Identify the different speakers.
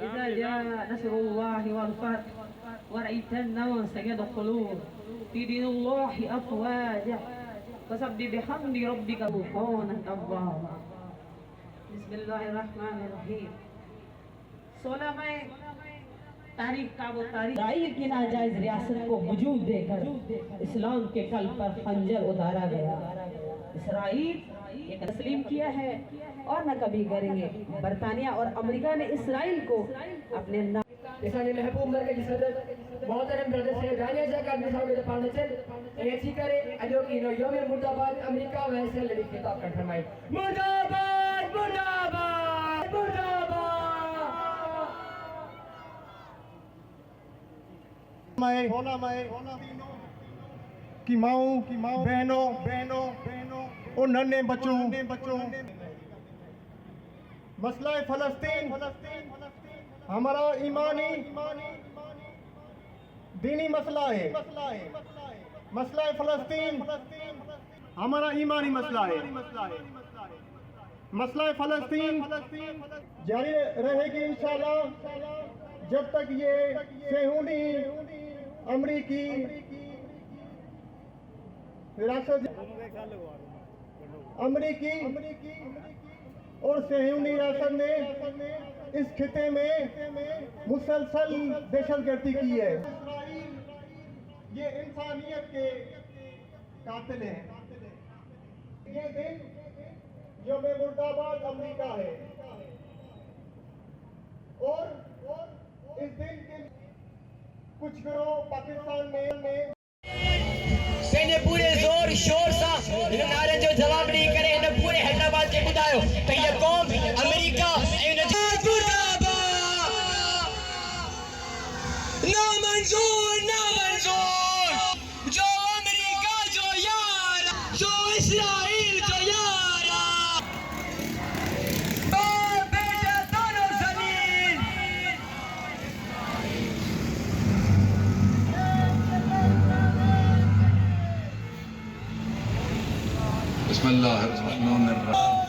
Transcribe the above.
Speaker 1: إذا جاء نصر الله والفتح ورأيت الناس يدخلون في دين الله أفواجا فسبح بحمد ربك وكن توابا. بسم الله الرحمن الرحیم. 16 تاریخ کا وہ تاریخ اسرائیل کی ناجائز ریاست کو وجود دے کر اسلام کے قلب پر خنجر اتارا گیا. اسرائیل ایک تسلیم کیا ہے اور نہ کبھی کریں گے. برطانیہ اور امریکہ نے اسرائیل کو اپنے
Speaker 2: اسانی محبوب مرکز صدر محترم برادر سے رانیہ جاکر نظام دفاع چل ایسی کرے اجو کی نو یوم مرداباد امریکہ ویسے لڑی خطاب کر فرمائی مرداباد مرداباد
Speaker 3: مرداباد کی ماؤں بہنوں اور ننھے بچوں مسئلہ فلسطین ہمارا ایمانی دینی مسئلہ ہے. مسئلہ فلسطین ہمارا ایمانی مسئلہ ہے. مسئلہ فلسطین جاری رہے گی انشاءاللہ جب تک یہ صہیونی امریکی وراثت امریکی اور صہیونی ریاست نے اس خطے میں مسلسل دہشت گردی کی ہے. یہ انسانیت کے قاتل ہیں. یہ دن یوم مرداباد امریکہ ہے اور اس دن کے کچھ گروہ پاکستان میں
Speaker 2: پورے زور شور سا نعرے جو جواب نہیں کرے انہیں پورے حیدرآباد کے بتاؤ کہ یہ قوم امریکہ نا منظور جو امریکہ جو یار جو اسرائیل جو یار بیٹا دونوں زمین
Speaker 4: بسم اللہ الرحمن الرحیم.